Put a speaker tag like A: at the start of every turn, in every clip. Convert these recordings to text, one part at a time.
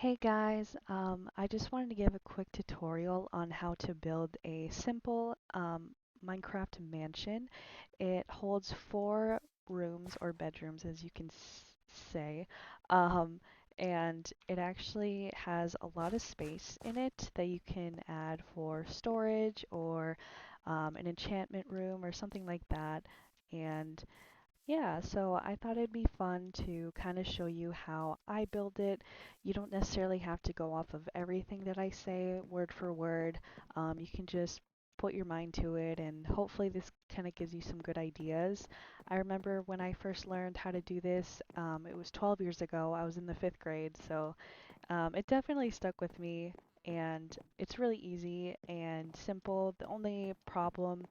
A: Hey guys, I just wanted to give a quick tutorial on how to build a simple Minecraft mansion. It holds 4 rooms or bedrooms, as you can say, um, and it actually has a lot of space in it that you can add for storage or an enchantment room or something like that. And yeah, so I thought it'd be fun to kind of show you how I build it. You don't necessarily have to go off of everything that I say word for word. You can just put your mind to it, and hopefully this kind of gives you some good ideas. I remember when I first learned how to do this, it was 12 years ago. I was in the 5th grade, so it definitely stuck with me, and it's really easy and simple. The only problem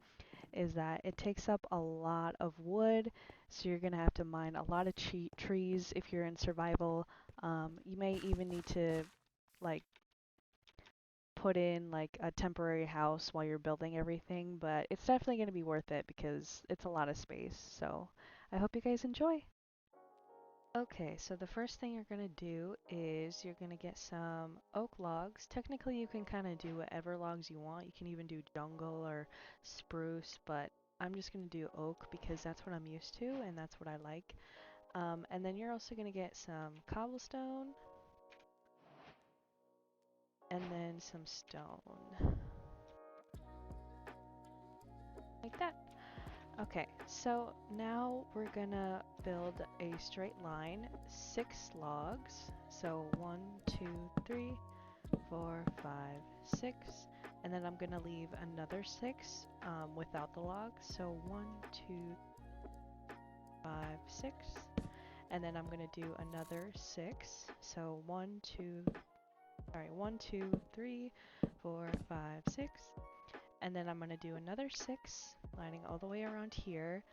A: is that it takes up a lot of wood, so you're going to have to mine a lot of trees if you're in survival. You may even need to like put in like a temporary house while you're building everything, but it's definitely going to be worth it because it's a lot of space. So I hope you guys enjoy. Okay, so the first thing you're going to do is you're going to get some oak logs. Technically, you can kind of do whatever logs you want. You can even do jungle or spruce, but I'm just going to do oak because that's what I'm used to and that's what I like. And then you're also going to get some cobblestone and then some stone, like that. Okay, so now we're gonna build a straight line, 6 logs. So 1, 2, 3, 4, 5, 6, and then I'm gonna leave another 6 without the logs. So 1, 2, 5, 6, and then I'm gonna do another 6. So 1, 2, 3, 4, 5, 6, and then I'm gonna do another 6, lining all the way around here.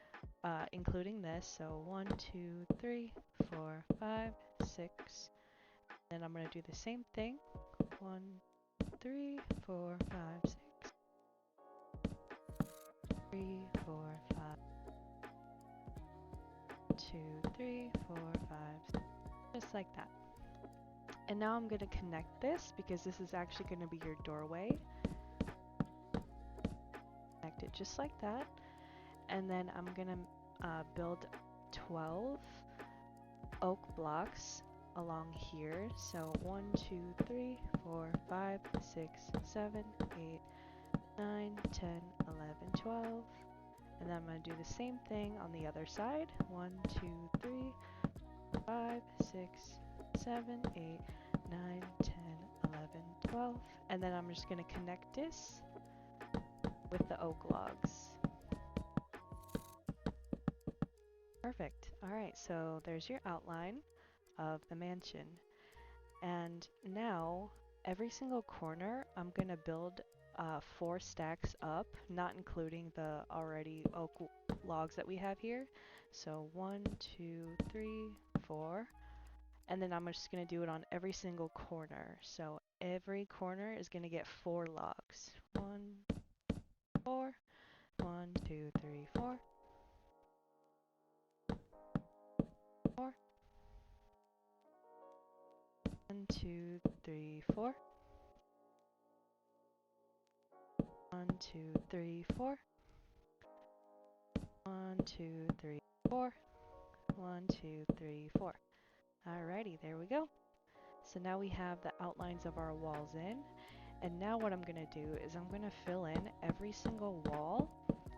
A: Including this. So 1, 2, 3, 4, 5, 6. Then I'm going to do the same thing. 1, 3, 4, 5, 6. 3, 4, 5. 2, 3, 4, 5. Just like that. And now I'm going to connect this because this is actually going to be your doorway. Connect it just like that. And then I'm going to build 12 oak blocks along here. So 1, 2, 3, 4, 5, 6, 7, 8, 9, 10, 11, 12. And then I'm going to do the same thing on the other side. 1, 2, 3, 5, 6, 7, 8, 9, 10, 11, 12. And then I'm just going to connect this with the oak logs. Perfect. Alright, so there's your outline of the mansion. And now, every single corner, I'm going to build 4 stacks up, not including the already oak logs that we have here. So 1, 2, 3, 4. And then I'm just going to do it on every single corner. So every corner is going to get 4 logs. 1, 4. 1, 2, 3, 4. 4. 1, 2, 3, 4. 1, 2, 3, 4. 1, 2, 3, 4. 1, 2, 3, 4. Alrighty, there we go. So now we have the outlines of our walls in. And now what I'm going to do is I'm going to fill in every single wall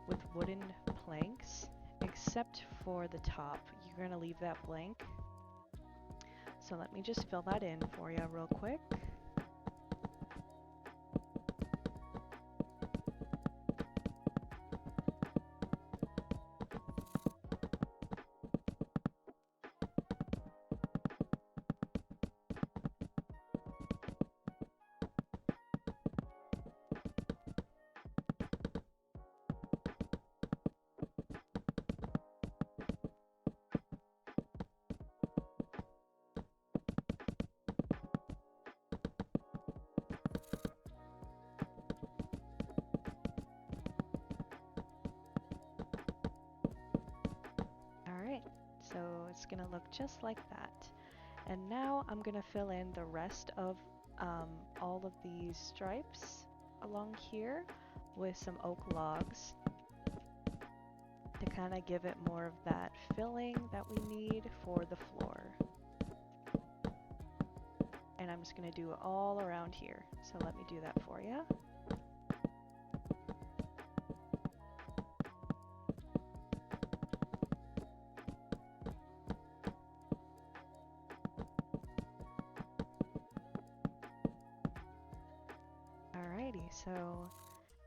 A: with wooden planks, except for the top. You're going to leave that blank. So let me just fill that in for you real quick. Alright, so it's going to look just like that. And now I'm gonna fill in the rest of all of these stripes along here with some oak logs to kind of give it more of that filling that we need for the floor. And I'm just gonna do it all around here. So let me do that for you. Alrighty, so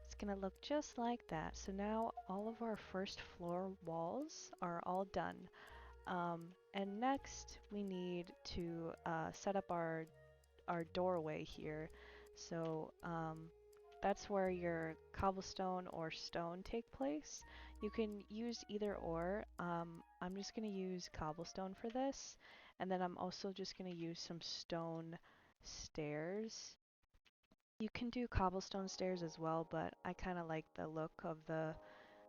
A: it's gonna look just like that. So now all of our first floor walls are all done. And next we need to set up our doorway here. So that's where your cobblestone or stone take place. You can use either or. I'm just gonna use cobblestone for this, and then I'm also just gonna use some stone stairs. You can do cobblestone stairs as well, but I kind of like the look of the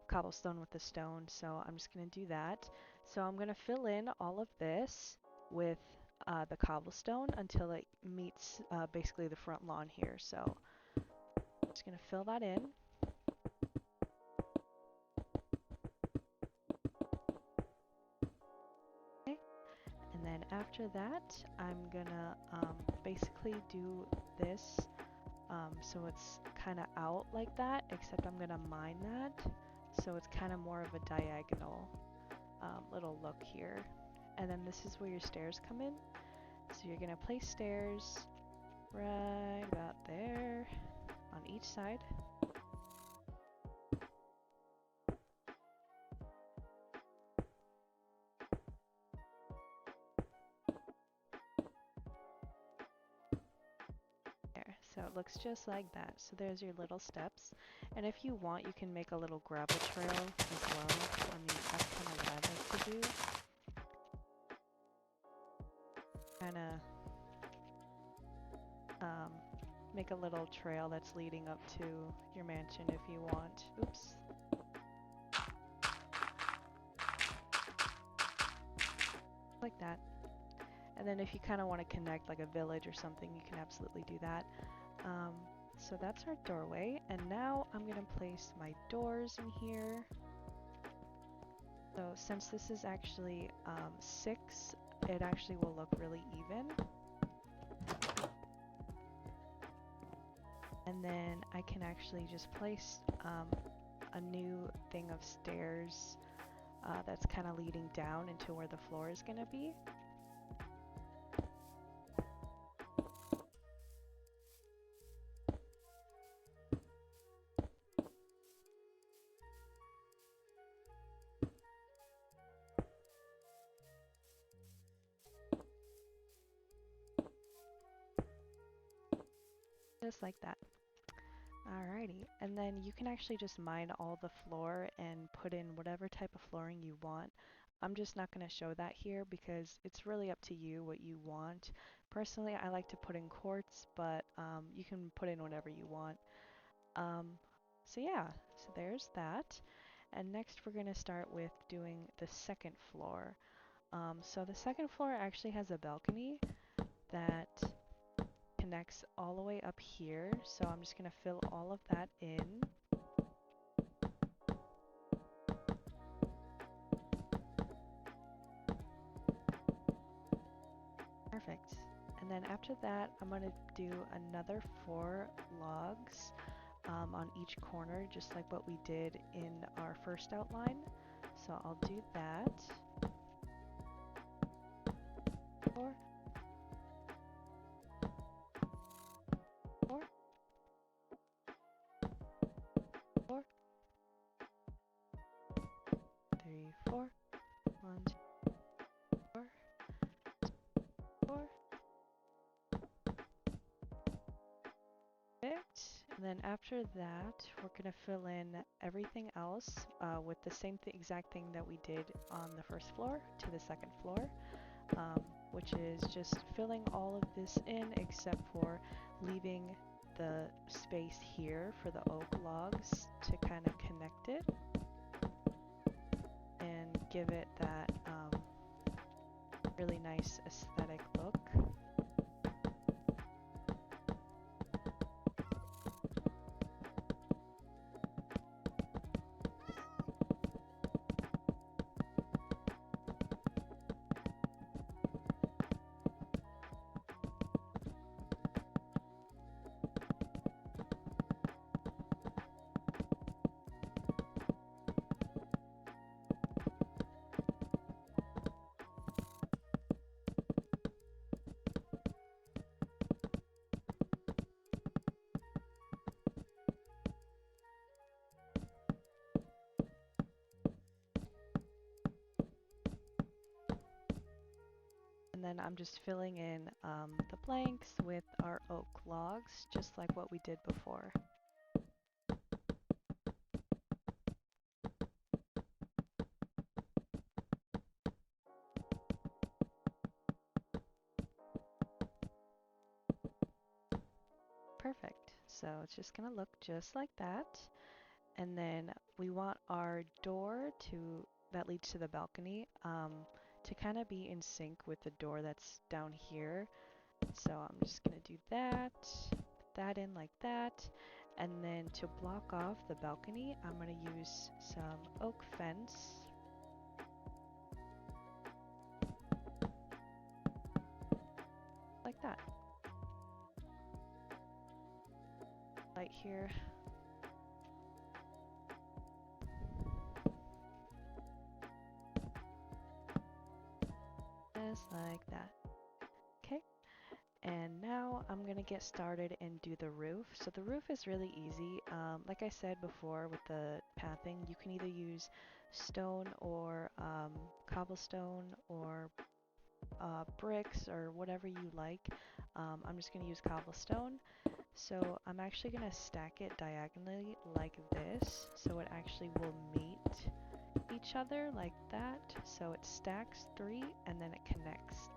A: cobblestone with the stone, so I'm just going to do that. So I'm going to fill in all of this with the cobblestone until it meets basically the front lawn here. So I'm just going to fill that in. Okay. And then after that, I'm going to basically do this so it's kind of out like that, except I'm going to mine that. So it's kind of more of a diagonal little look here. And then this is where your stairs come in. So you're going to place stairs right about there on each side. There. So it looks just like that. So there's your little steps. And if you want, you can make a little gravel trail as well. I mean, that's kind of what I like to do. Kind of make a little trail that's leading up to your mansion if you want. Oops. Like that. And then if you kind of want to connect like a village or something, you can absolutely do that. So that's our doorway. And now I'm going to place my doors in here. So since this is actually 6, it actually will look really even. And then I can actually just place a new thing of stairs that's kind of leading down into where the floor is going to be. Just like that. Alrighty, and then you can actually just mine all the floor and put in whatever type of flooring you want. I'm just not going to show that here because it's really up to you what you want. Personally, I like to put in quartz, but you can put in whatever you want. So yeah, so there's that. And next we're going to start with doing the second floor. So the second floor actually has a balcony that connects all the way up here, so I'm just going to fill all of that in. Perfect. And then after that, I'm going to do another 4 logs on each corner, just like what we did in our first outline. So I'll do that. 4. 4. 4. 3, 4. 1, 2, 4. 4. Perfect. And then after that, we're going to fill in everything else with the same exact thing that we did on the first floor to the second floor, which is just filling all of this in except for leaving the space here for the oak logs to kind of connect it and give it that really nice aesthetic look. And then I'm just filling in the blanks with our oak logs, just like what we did before. Perfect. So it's just gonna look just like that. And then we want our door that leads to the balcony to kind of be in sync with the door that's down here. So I'm just gonna do that, put that in like that. And then to block off the balcony, I'm gonna use some oak fence. Like that. Right here. Just like that. Okay. And now I'm gonna get started and do the roof. So the roof is really easy. Like I said before with the pathing, you can either use stone or cobblestone or bricks or whatever you like. I'm just gonna use cobblestone. So I'm actually gonna stack it diagonally like this, so it actually will meet each other like that. So it stacks 3 and then it connects.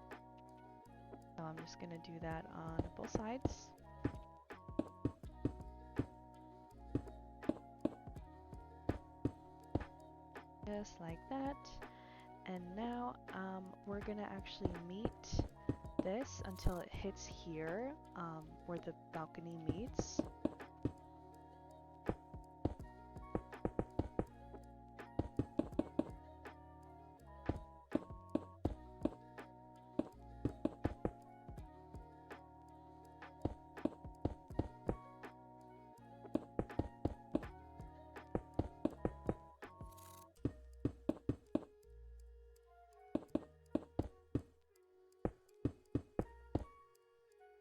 A: So I'm just gonna do that on both sides. Just like that. And now we're gonna actually meet this until it hits here, where the balcony meets.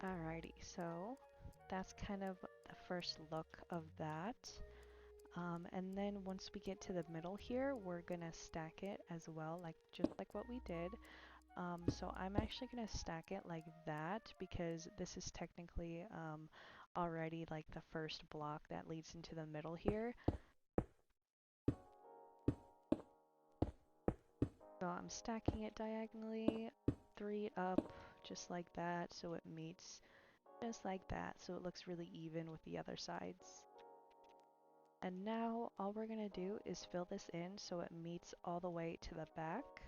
A: Alrighty, so that's kind of the first look of that. And then once we get to the middle here, we're gonna stack it as well, just like what we did. So I'm actually gonna stack it like that because this is technically already like the first block that leads into the middle here. So I'm stacking it diagonally, 3 up, just like that, so it meets just like that, so it looks really even with the other sides. And now all we're gonna do is fill this in so it meets all the way to the back.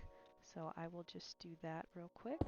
A: So I will just do that real quick.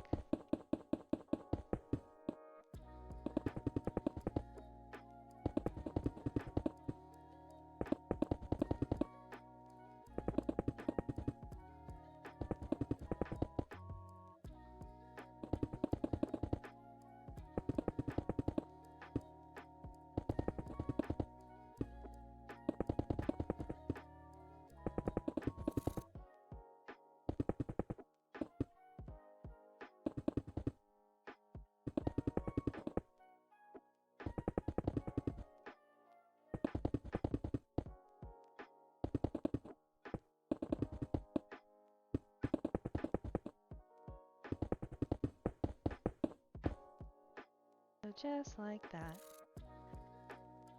A: So just like that.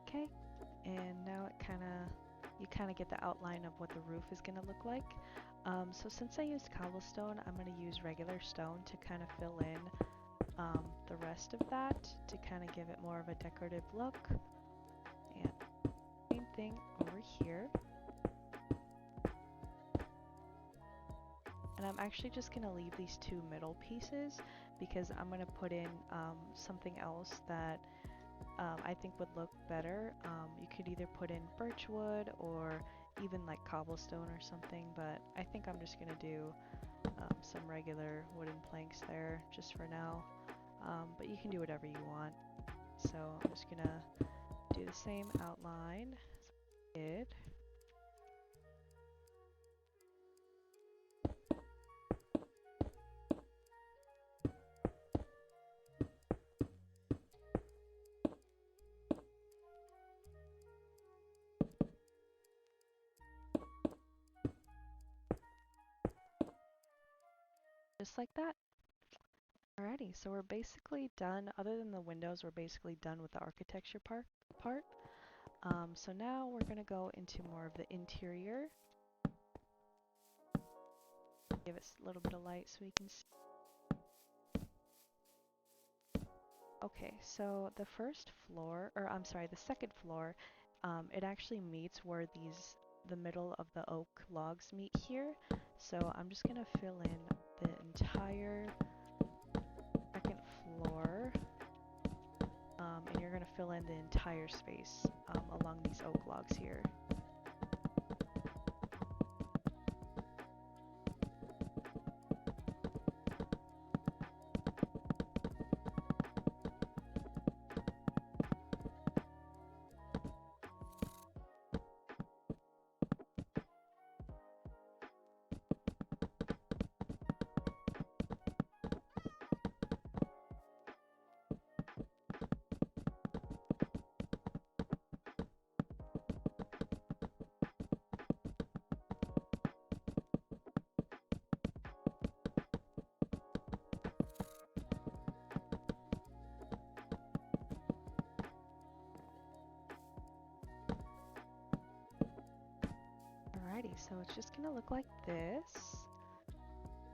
A: Okay, and now you kind of get the outline of what the roof is going to look like. So since I used cobblestone, I'm going to use regular stone to kind of fill in the rest of that to kind of give it more of a decorative look. And same thing over here. And I'm actually just going to leave these 2 middle pieces because I'm going to put in something else that I think would look better. You could either put in birch wood or even like cobblestone or something, but I think I'm just going to do some regular wooden planks there just for now. But you can do whatever you want. So I'm just going to do the same outline as I did. Just like that. Alrighty, so we're basically done. Other than the windows, we're basically done with the architecture part. So now we're gonna go into more of the interior. Give it a little bit of light so we can see. Okay, so the first floor, or I'm sorry, the second floor, it actually meets where the middle of the oak logs meet here. So I'm just gonna fill in the entire second floor, and you're gonna fill in the entire space along these oak logs here. Alrighty, so it's just gonna look like this.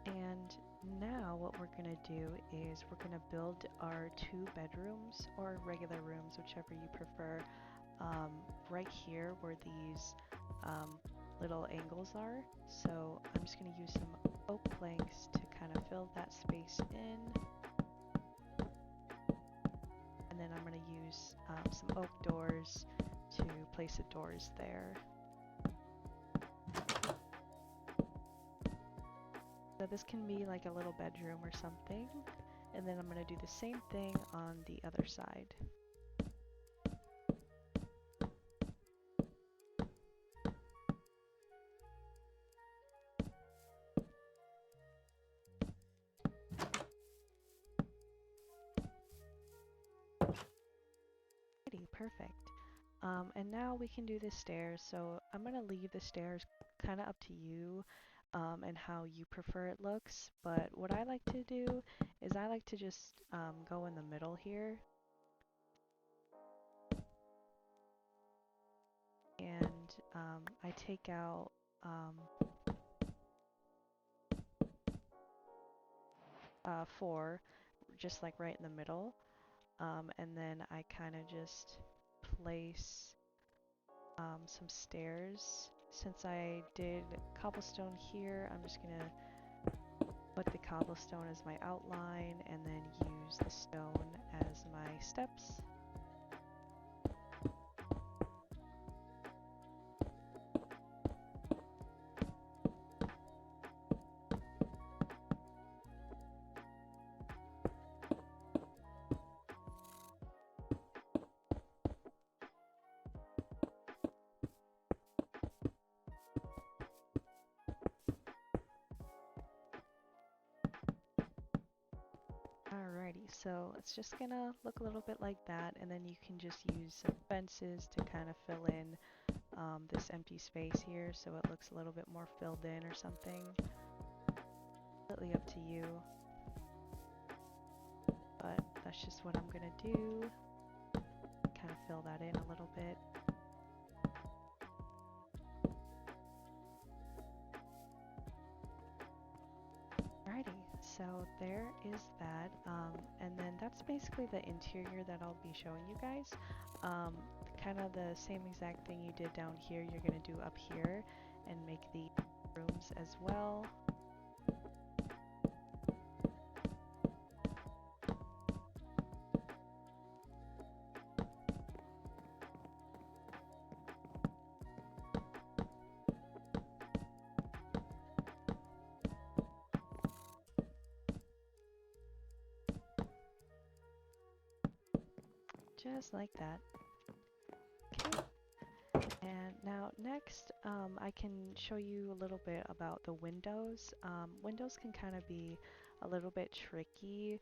A: And now what we're gonna do is we're gonna build our 2 bedrooms or regular rooms, whichever you prefer, right here where these little angles are. So I'm just gonna use some oak planks to kind of fill that space in. And then I'm gonna use some oak doors to place the doors there. So this can be like a little bedroom or something. And then I'm going to do the same thing on the other side. Alrighty, perfect. And now we can do the stairs. So I'm going to leave the stairs kind of up to you and how you prefer it looks. But what I like to do is I like to just go in the middle here. And I take out 4, just like right in the middle. And then I kind of just place some stairs. Since I did cobblestone here, I'm just gonna put the cobblestone as my outline and then use the stone as my steps. Alrighty, so it's just gonna look a little bit like that, and then you can just use some fences to kind of fill in this empty space here so it looks a little bit more filled in or something. Completely up to you, but that's just what I'm gonna do. Kind of fill that in a little bit. Alrighty, so there is that, and then that's basically the interior that I'll be showing you guys. Kind of the same exact thing you did down here, you're going to do up here and make the rooms as well. Just like that. Okay. And now next, I can show you a little bit about the windows. Windows can kind of be a little bit tricky,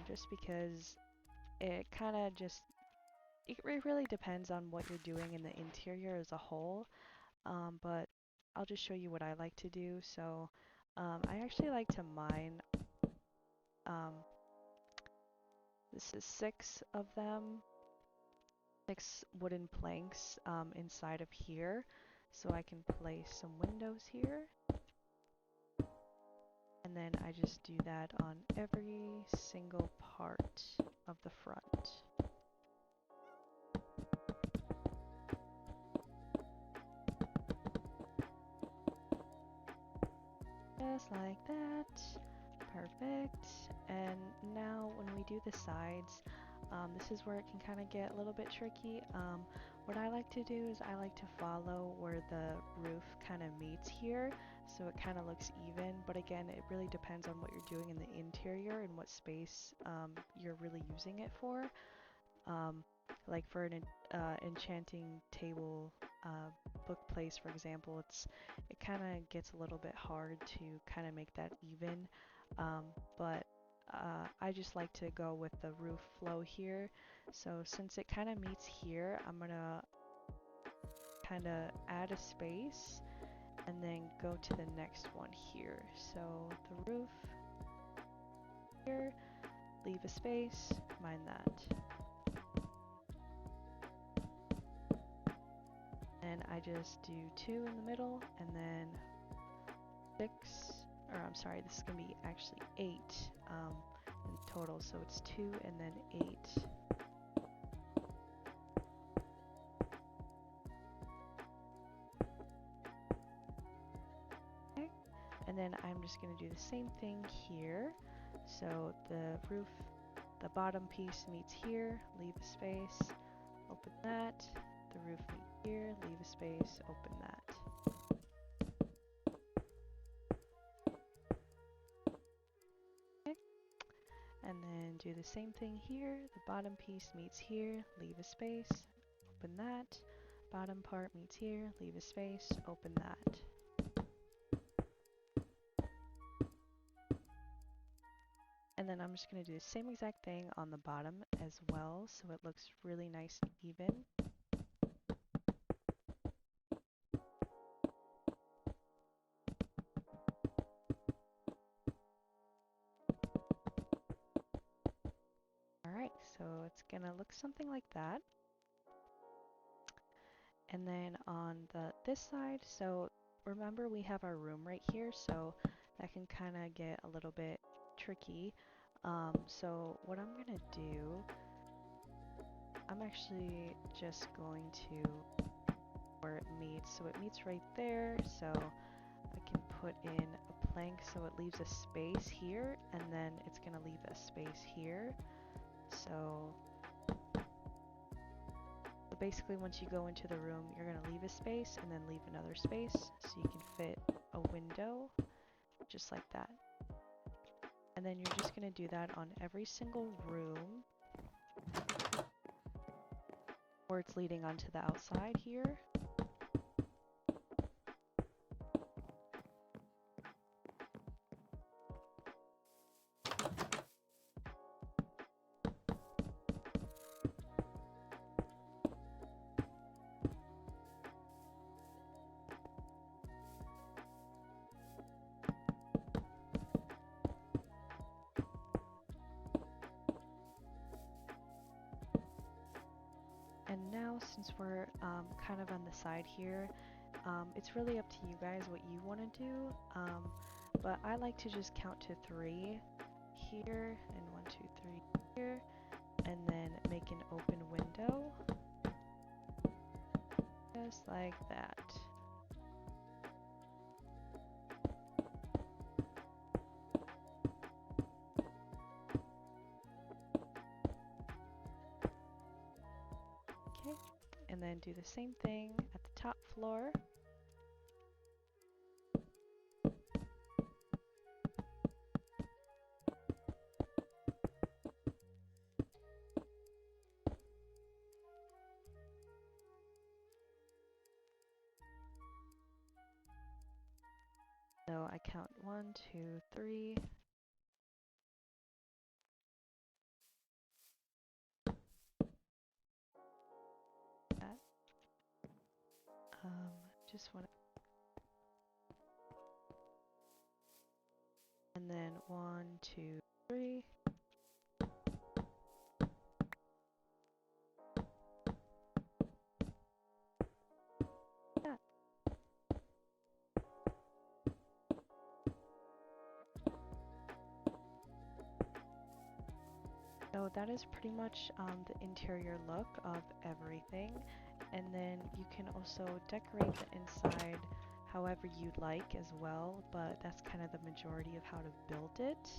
A: just because it kind of just, it really depends on what you're doing in the interior as a whole. But I'll just show you what I like to do. So I actually like to mine This is 6 of them, 6 wooden planks inside of here. So I can place some windows here. And then I just do that on every single part of the front. Just like that. Perfect. And now when we do the sides, this is where it can kind of get a little bit tricky. What I like to do is I like to follow where the roof kind of meets here, so it kind of looks even. But again, it really depends on what you're doing in the interior and what space you're really using it for. Like for an enchanting table book place, for example, it kind of gets a little bit hard to kind of make that even. But I just like to go with the roof flow here. So since it kind of meets here, I'm gonna kind of add a space and then go to the next one here. So the roof here, leave a space, mind that. And I just do 2 in the middle and then 6, or I'm sorry, this is gonna be actually 8 in total. So it's 2 and then 8. Okay, and then I'm just gonna do the same thing here. So the roof, the bottom piece meets here, leave a space, open that. The roof meets here, leave a space, open that. Okay. And then do the same thing here. The bottom piece meets here, leave a space, open that. Bottom part meets here, leave a space, open that. And then I'm just going to do the same exact thing on the bottom as well, so it looks really nice and even. Alright, so it's going to look something like that. And then on this side, so remember we have our room right here, so that can kind of get a little bit tricky. So what I'm going to do, I'm actually just going to where it meets. So it meets right there, so I can put in a plank so it leaves a space here, and then it's going to leave a space here. So basically once you go into the room, you're going to leave a space and then leave another space so you can fit a window just like that. And then you're just going to do that on every single room where it's leading onto the outside here. And now, since we're kind of on the side here, it's really up to you guys what you want to do. But I like to just count to 3 here, and 1, 2, 3 here, and then make an open window, just like that. Okay, and then do the same thing at the top floor. So I count 1, 2, 3. That. Just want to. And then 1, 2, 3. so that is pretty much the interior look of everything. And then you can also decorate the inside however you'd like as well, but that's kind of the majority of how to build it.